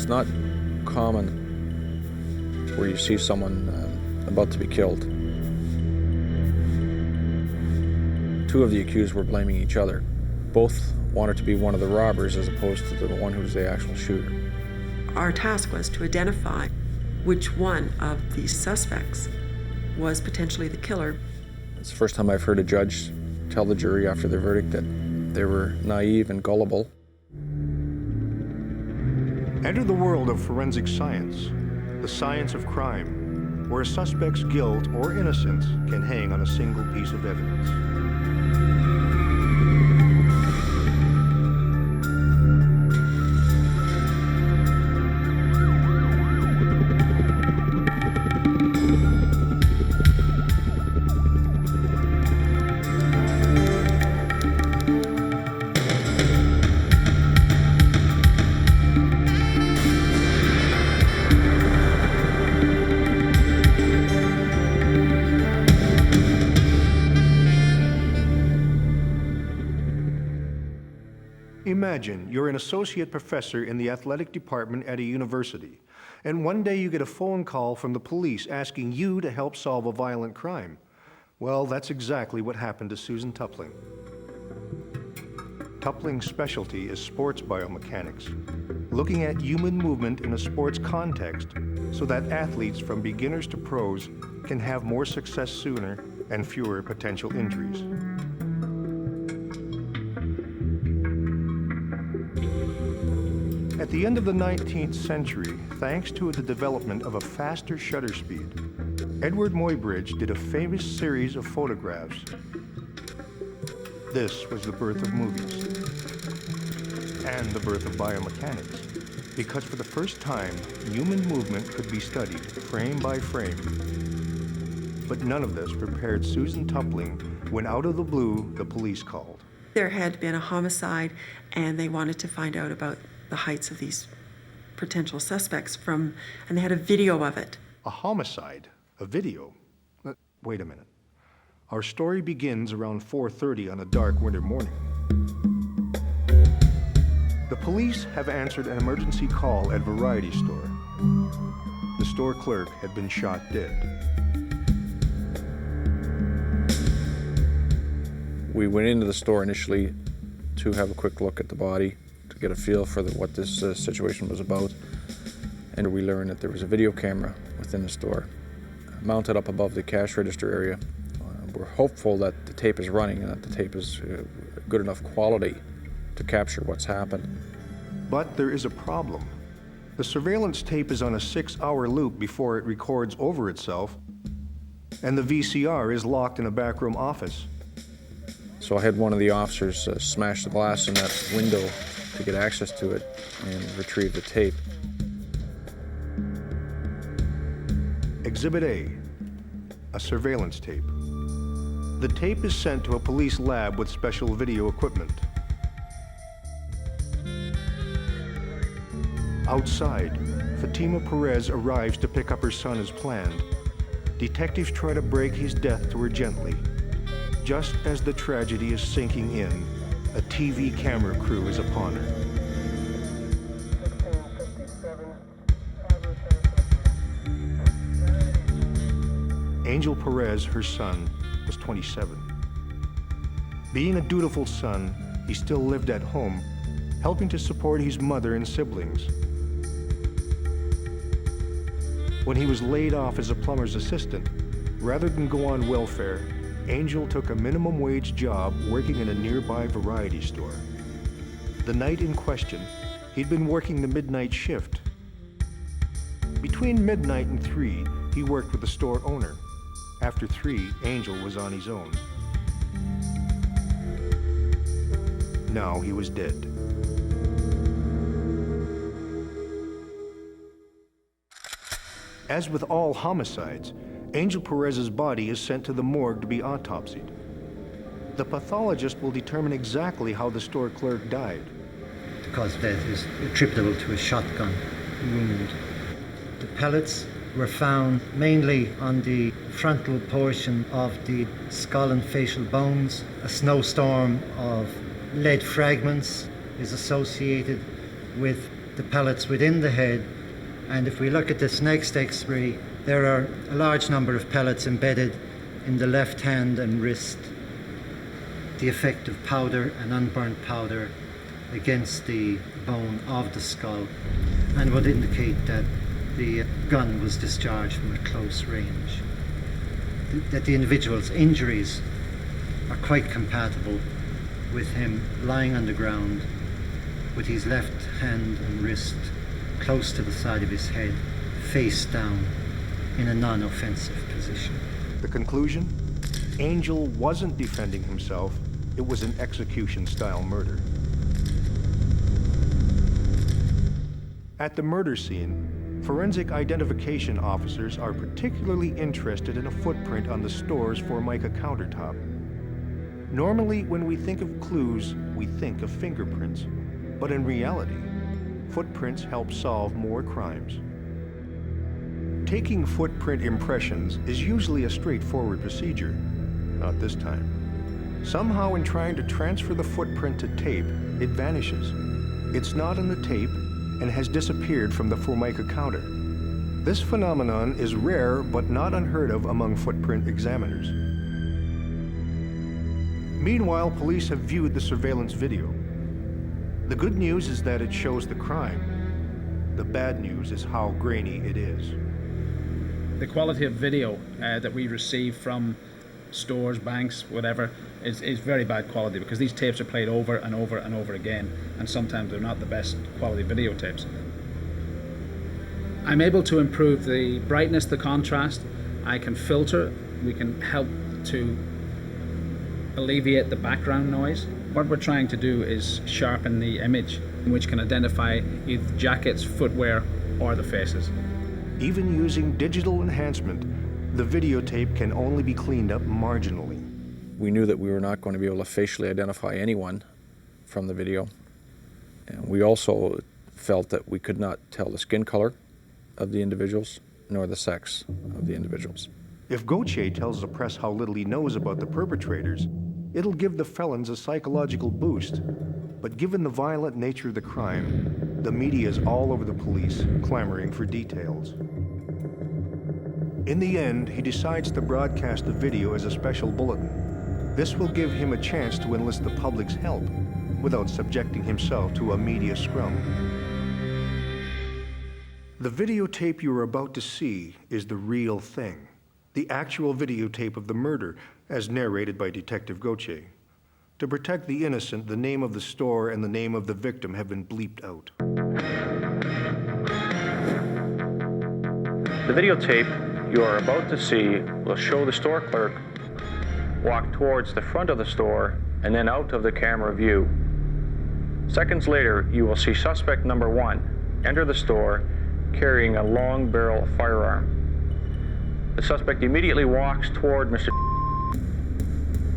not common where you see someone about to be killed. Two of the accused were blaming each other. Both wanted to be one of the robbers as opposed to the one who was the actual shooter. Our task was to identify which one of these suspects was potentially the killer. It's the first time I've heard a judge tell the jury after their verdict that they were naive and gullible. Enter the world of forensic science, the science of crime, where a suspect's guilt or innocence can hang on a single piece of evidence. Imagine you're an associate professor in the athletic department at a university, and one day you get a phone call from the police asking you to help solve a violent crime. Well, that's exactly what happened to Susan Tupling. Tupling's specialty is sports biomechanics, looking at human movement in a sports context so that athletes from beginners to pros can have more success sooner and fewer potential injuries. At the end of the 19th century, thanks to the development of a faster shutter speed, Edward Muybridge did a famous series of photographs. This was the birth of movies and the birth of biomechanics, because for the first time, human movement could be studied frame by frame. But none of this prepared Susan Tupling when out of the blue, the police called. There had been a homicide, and they wanted to find out about the heights of these potential suspects and they had a video of it. A homicide? A video? Wait a minute. Our story begins around 4:30 on a dark winter morning. The police have answered an emergency call at Variety Store. The store clerk had been shot dead. We went into the store initially to have a quick look at the body, to get a feel for what this situation was about, and we learned that there was a video camera within the store mounted up above the cash register area. We're hopeful that the tape is running and that the tape is good enough quality to capture what's happened. But there is a problem. The surveillance tape is on a 6-hour loop before it records over itself, and the VCR is locked in a backroom office. So I had one of the officers smash the glass in that window to get access to it and retrieve the tape. Exhibit A, a surveillance tape. The tape is sent to a police lab with special video equipment. Outside, Fatima Perez arrives to pick up her son as planned. Detectives try to break his death to her gently. Just as the tragedy is sinking in, a TV camera crew is upon her. Angel Perez, her son, was 27. Being a dutiful son, he still lived at home, helping to support his mother and siblings. When he was laid off as a plumber's assistant, rather than go on welfare, Angel took a minimum wage job working in a nearby variety store. The night in question, he'd been working the midnight shift. Between midnight and 3, he worked with the store owner. After 3, Angel was on his own. Now he was dead. As with all homicides, Angel Perez's body is sent to the morgue to be autopsied. The pathologist will determine exactly how the store clerk died. The cause of death is attributable to a shotgun wound. The pellets were found mainly on the frontal portion of the skull and facial bones. A snowstorm of lead fragments is associated with the pellets within the head. And if we look at this next X-ray, there are a large number of pellets embedded in the left hand and wrist. The effect of powder and unburnt powder against the bone of the skull, and would indicate that the gun was discharged from a close range. That the individual's injuries are quite compatible with him lying on the ground with his left hand and wrist close to the side of his head, face down, in a non-offensive position. The conclusion? Angel wasn't defending himself. It was an execution-style murder. At the murder scene, forensic identification officers are particularly interested in a footprint on the store's Formica countertop. Normally, when we think of clues, we think of fingerprints. But in reality, footprints help solve more crimes. Taking footprint impressions is usually a straightforward procedure. Not this time. Somehow, in trying to transfer the footprint to tape, it vanishes. It's not on the tape and has disappeared from the Formica counter. This phenomenon is rare but not unheard of among footprint examiners. Meanwhile, police have viewed the surveillance video. The good news is that it shows the crime. The bad news is how grainy it is. The quality of video that we receive from stores, banks, whatever, is very bad quality, because these tapes are played over and over and over again, and sometimes they're not the best quality videotapes. I'm able to improve the brightness, the contrast. I can filter. We can help to alleviate the background noise. What we're trying to do is sharpen the image, which can identify either jackets, footwear, or the faces. Even using digital enhancement, the videotape can only be cleaned up marginally. We knew that we were not going to be able to facially identify anyone from the video. And we also felt that we could not tell the skin color of the individuals, nor the sex of the individuals. If Gauthier tells the press how little he knows about the perpetrators, it'll give the felons a psychological boost. But given the violent nature of the crime, the media is all over the police, clamoring for details. In the end, he decides to broadcast the video as a special bulletin. This will give him a chance to enlist the public's help without subjecting himself to a media scrum. The videotape you are about to see is the real thing. The actual videotape of the murder, as narrated by Detective Gauthier. To protect the innocent, the name of the store and the name of the victim have been bleeped out. The videotape you are about to see will show the store clerk walk towards the front of the store and then out of the camera view. Seconds later, you will see suspect number 1 enter the store carrying a long barrel firearm. The suspect immediately walks toward Mr.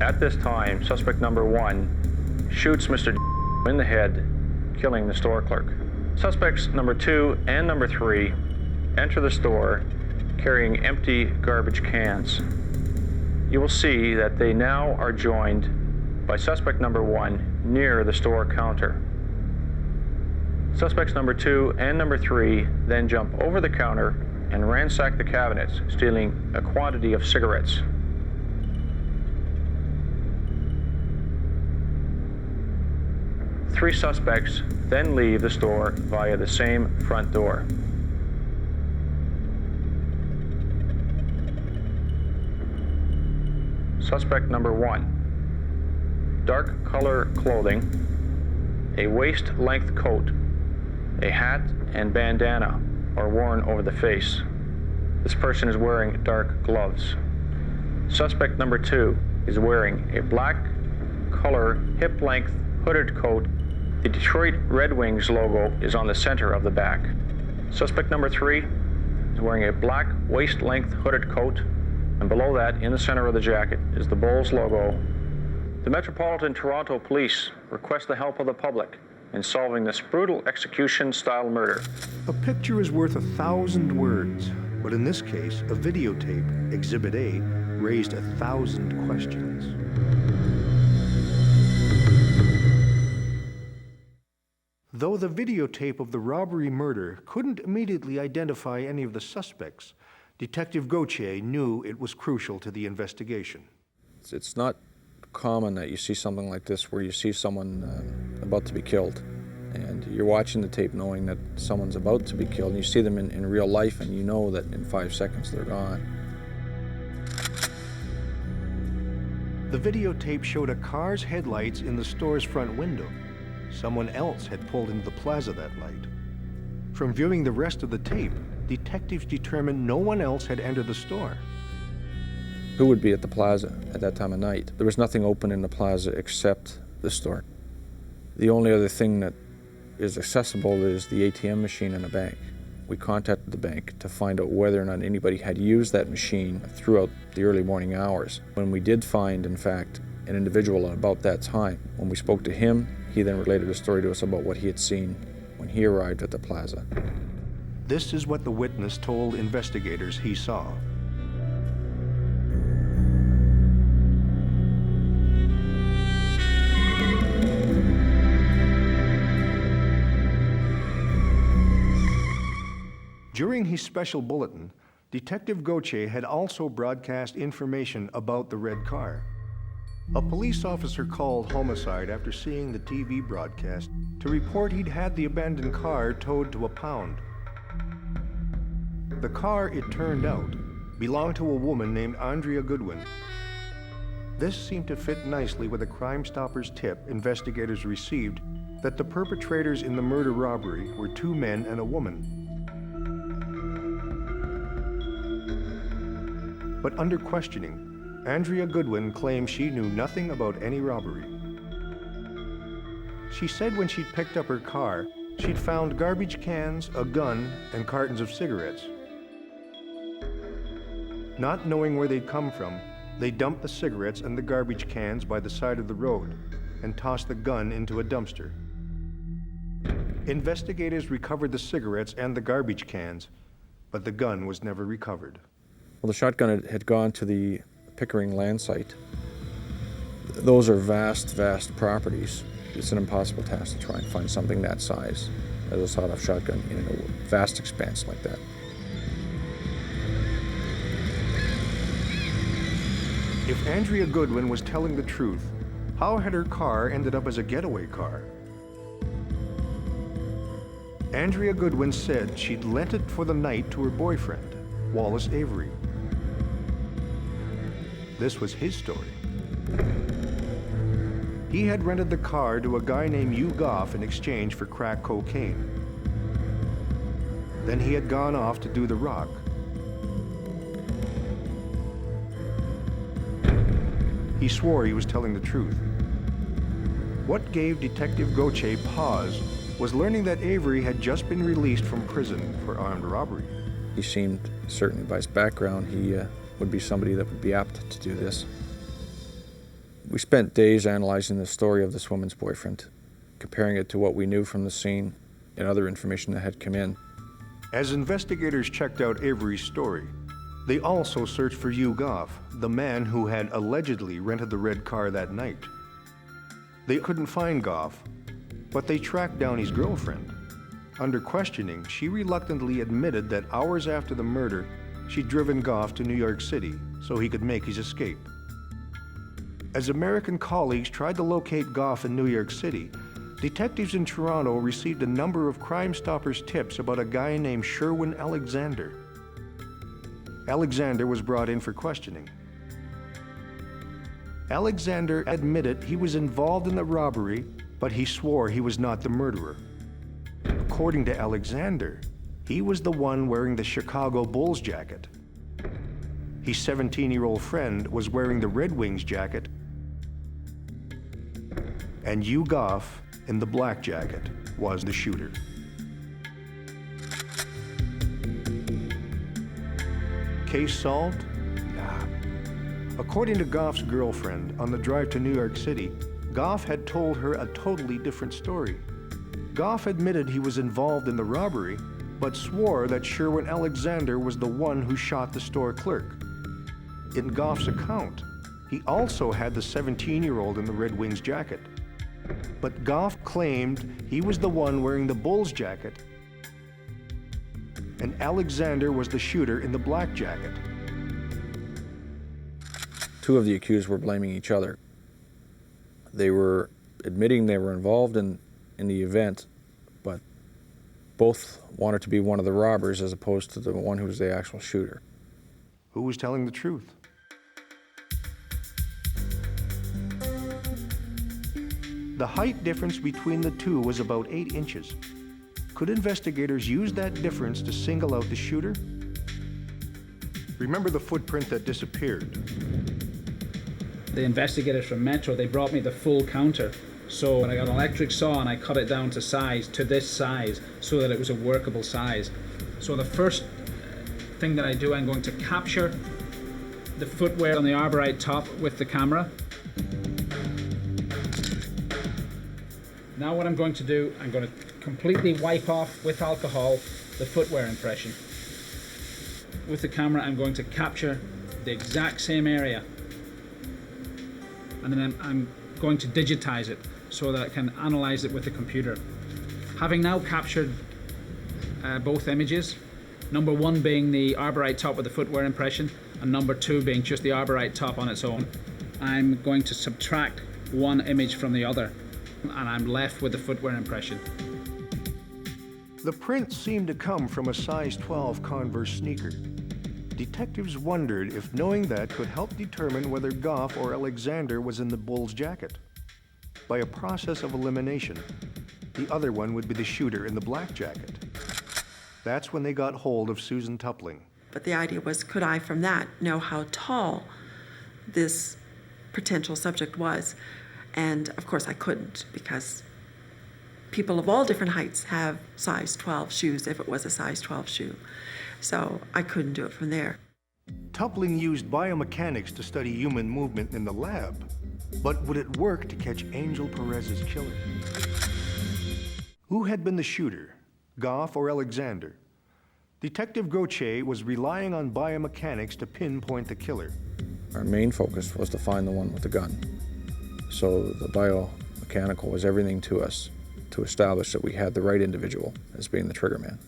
At this time, suspect number 1 shoots Mr. in the head, killing the store clerk. Suspects number 2 and number 3 enter the store carrying empty garbage cans. You will see that they now are joined by suspect number 1 near the store counter. Suspects number 2 and number 3 then jump over the counter and ransack the cabinets, stealing a quantity of cigarettes. Three suspects then leave the store via the same front door. Suspect number 1, dark color clothing, a waist-length coat, a hat and bandana are worn over the face. This person is wearing dark gloves. Suspect number 2 is wearing a black color hip-length hooded coat. The Detroit Red Wings logo is on the center of the back. Suspect number 3 is wearing a black waist-length hooded coat, and below that, in the center of the jacket, is the Bulls logo. The Metropolitan Toronto Police request the help of the public in solving this brutal execution-style murder. A picture is worth 1,000 words, but in this case, a videotape, Exhibit A, raised 1,000 questions. Though the videotape of the robbery murder couldn't immediately identify any of the suspects, Detective Gauthier knew it was crucial to the investigation. It's not common that you see something like this where you see someone about to be killed, and you're watching the tape knowing that someone's about to be killed, and you see them in real life, and you know that in 5 seconds they're gone. The videotape showed a car's headlights in the store's front window. Someone else had pulled into the plaza that night. From viewing the rest of the tape, detectives determined no one else had entered the store. Who would be at the plaza at that time of night? There was nothing open in the plaza except the store. The only other thing that is accessible is the ATM machine in a bank. We contacted the bank to find out whether or not anybody had used that machine throughout the early morning hours. When we did find, in fact, an individual at about that time, when we spoke to him, he then related a story to us about what he had seen when he arrived at the plaza. This is what the witness told investigators he saw. During his special bulletin, Detective Gauthier had also broadcast information about the red car. A police officer called homicide after seeing the TV broadcast to report he'd had the abandoned car towed to a pound. The car, it turned out, belonged to a woman named Andrea Goodwin. This seemed to fit nicely with a Crime Stoppers tip investigators received that the perpetrators in the murder robbery were 2 men and a woman. But under questioning, Andrea Goodwin claimed she knew nothing about any robbery. She said when she'd picked up her car, she'd found garbage cans, a gun, and cartons of cigarettes. Not knowing where they'd come from, they dumped the cigarettes and the garbage cans by the side of the road and tossed the gun into a dumpster. Investigators recovered the cigarettes and the garbage cans, but the gun was never recovered. Well, the shotgun had gone to the Pickering land site. Those are vast, vast properties. It's an impossible task to try and find something that size as a sawed-off shotgun in a vast expanse like that. If Andrea Goodwin was telling the truth, how had her car ended up as a getaway car? Andrea Goodwin said she'd lent it for the night to her boyfriend, Wallace Avery. This was his story. He had rented the car to a guy named Hugh Goff in exchange for crack cocaine. Then he had gone off to do the rock. He swore he was telling the truth. What gave Detective Gauthier pause was learning that Avery had just been released from prison for armed robbery. He seemed, certainly by his background, he would be somebody that would be apt to do this. We spent days analyzing the story of this woman's boyfriend, comparing it to what we knew from the scene and other information that had come in. As investigators checked out Avery's story, they also searched for Hugh Goff, the man who had allegedly rented the red car that night. They couldn't find Goff, but they tracked down his girlfriend. Under questioning, she reluctantly admitted that hours after the murder, she'd driven Goff to New York City so he could make his escape. As American colleagues tried to locate Goff in New York City, detectives in Toronto received a number of Crime Stoppers tips about a guy named Sherwin Alexander. Alexander was brought in for questioning. Alexander admitted he was involved in the robbery, but he swore he was not the murderer. According to Alexander, he was the one wearing the Chicago Bulls jacket. His 17-year-old friend was wearing the Red Wings jacket, and Hugh Goff in the black jacket was the shooter. Case solved? Nah. According to Goff's girlfriend, on the drive to New York City, Goff had told her a totally different story. Goff admitted he was involved in the robbery, but swore that Sherwin Alexander was the one who shot the store clerk. In Goff's account, he also had the 17-year-old in the Red Wings jacket. But Goff claimed he was the one wearing the bull's jacket, and Alexander was the shooter in the black jacket. Two of the accused were blaming each other. They were admitting they were involved in the event, but both wanted to be one of the robbers as opposed to the one who was the actual shooter. Who was telling the truth? The height difference between the two was about 8 inches. Could investigators use that difference to single out the shooter? Remember the footprint that disappeared? The investigators from Metro, they brought me the full counter. So I got an electric saw and I cut it down to this size, so that it was a workable size. So the first thing that I do, I'm going to capture the footwear on the arborite top with the camera. Now what I'm going to do, I'm going to completely wipe off with alcohol the footwear impression. With the camera, I'm going to capture the exact same area. And then I'm going to digitize it so that I can analyze it with the computer. Having now captured both images, number 1 being the arborite top with the footwear impression, and number 2 being just the arborite top on its own, I'm going to subtract one image from the other, and I'm left with the footwear impression. The print seemed to come from a size 12 Converse sneaker. Detectives wondered if knowing that could help determine whether Goff or Alexander was in the bull's jacket. By a process of elimination, the other one would be the shooter in the black jacket. That's when they got hold of Susan Tupling. But the idea was, could I from that know how tall this potential subject was? And of course I couldn't, because people of all different heights have size 12 shoes if it was a size 12 shoe. So I couldn't do it from there. Tupling used biomechanics to study human movement in the lab, but would it work to catch Angel Perez's killer? Who had been the shooter, Goff or Alexander? Detective Gauthier was relying on biomechanics to pinpoint the killer. Our main focus was to find the one with the gun. So the biomechanical was everything to us to establish that we had the right individual as being the trigger man.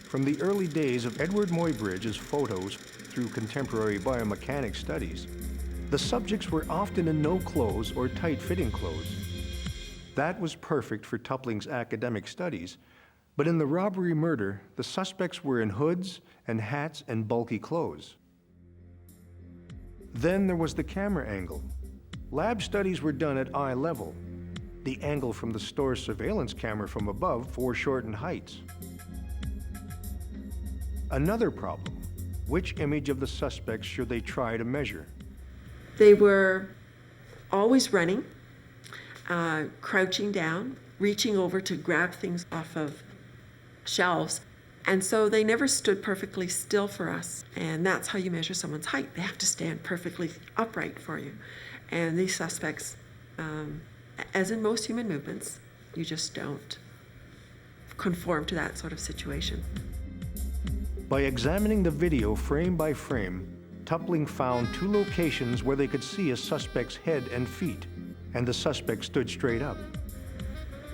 From the early days of Edward Muybridge's photos through contemporary biomechanics studies, the subjects were often in no clothes or tight-fitting clothes. That was perfect for Tupling's academic studies, but in the robbery-murder, the suspects were in hoods and hats and bulky clothes. Then there was the camera angle. Lab studies were done at eye level. The angle from the store's surveillance camera from above foreshortened heights. Another problem, which image of the suspects should they try to measure? They were always running, crouching down, reaching over to grab things off of shelves. And so they never stood perfectly still for us. And that's how you measure someone's height. They have to stand perfectly upright for you. And these suspects, as in most human movements, you just don't conform to that sort of situation. By examining the video frame by frame, Tupling found 2 locations where they could see a suspect's head and feet, and the suspect stood straight up.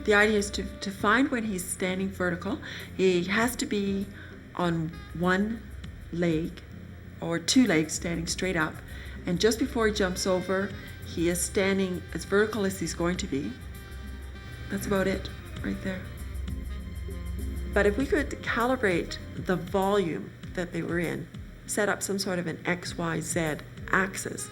The idea is to find when he's standing vertical. He has to be on one leg or 2 legs standing straight up. And just before he jumps over, he is standing as vertical as he's going to be. That's about it right there. But if we could calibrate the volume that they were in, set up some sort of an X, Y, Z axis,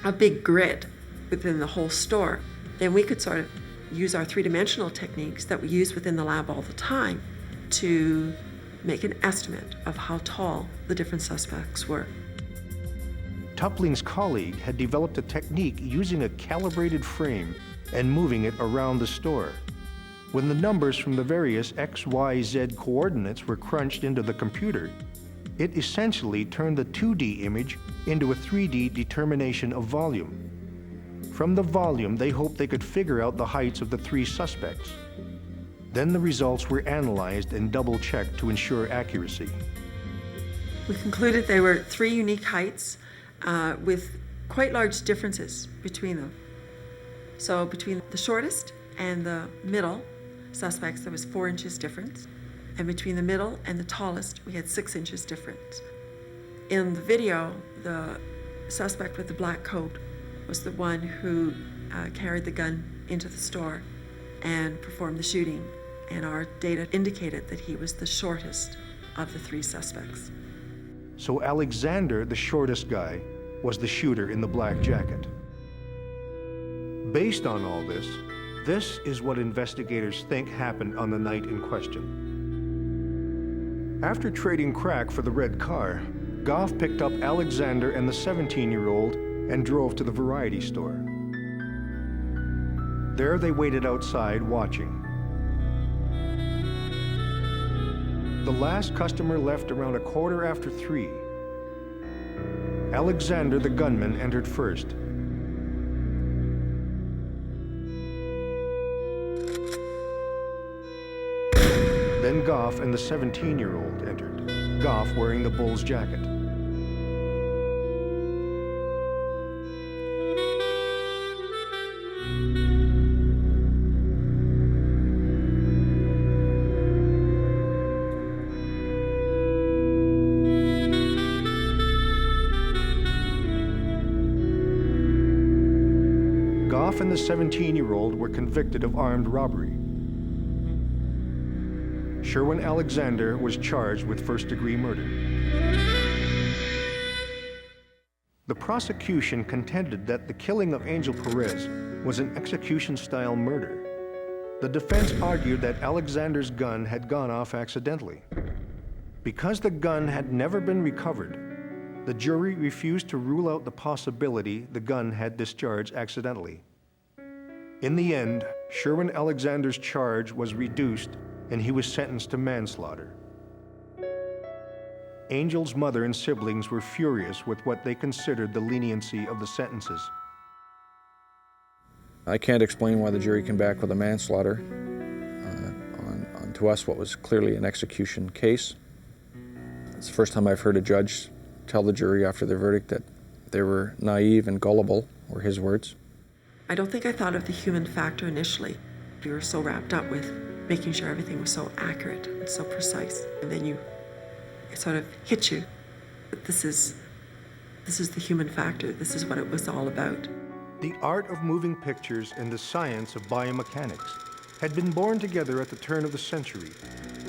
a big grid within the whole store, then we could sort of use our 3-dimensional techniques that we use within the lab all the time to make an estimate of how tall the different suspects were. Tupling's colleague had developed a technique using a calibrated frame and moving it around the store. When the numbers from the various X, Y, Z coordinates were crunched into the computer, it essentially turned the 2D image into a 3D determination of volume. From the volume, they hoped they could figure out the heights of the 3 suspects. Then the results were analyzed and double-checked to ensure accuracy. We concluded they were 3 unique heights with quite large differences between them. So between the shortest and the middle suspects, there was 4 inches difference. And between the middle and the tallest, we had 6 inches difference. In the video, the suspect with the black coat was the one who carried the gun into the store and performed the shooting. And our data indicated that he was the shortest of the 3 suspects. So Alexander, the shortest guy, was the shooter in the black jacket. Based on all this is what investigators think happened on the night in question. After trading crack for the red car, Goff picked up Alexander and the 17-year-old and drove to the variety store. There they waited outside watching. The last customer left around 3:15. Alexander, the gunman, entered first. Then Goff and the 17-year-old entered, Goff wearing the Bulls jacket. Goff and the 17-year-old were convicted of armed robbery. Sherwin Alexander was charged with first-degree murder. The prosecution contended that the killing of Angel Perez was an execution-style murder. The defense argued that Alexander's gun had gone off accidentally. Because the gun had never been recovered, the jury refused to rule out the possibility the gun had discharged accidentally. In the end, Sherwin Alexander's charge was reduced and he was sentenced to manslaughter. Angel's mother and siblings were furious with what they considered the leniency of the sentences. I can't explain why the jury came back with a manslaughter on to us what was clearly an execution case. It's the first time I've heard a judge tell the jury after their verdict that they were naive and gullible, were his words. I don't think I thought of the human factor initially. We were so wrapped up with making sure everything was so accurate and so precise. And then it sort of hit you that this is the human factor. This is what it was all about. The art of moving pictures and the science of biomechanics had been born together at the turn of the century.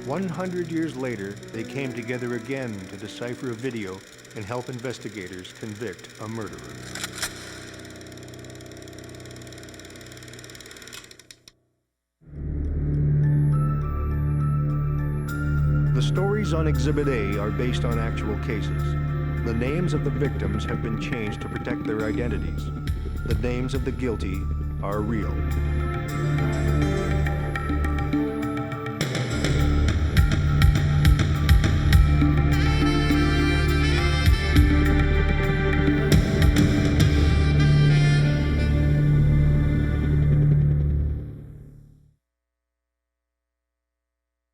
100 years later, they came together again to decipher a video and help investigators convict a murderer. The stories on Exhibit A are based on actual cases. The names of the victims have been changed to protect their identities. The names of the guilty are real.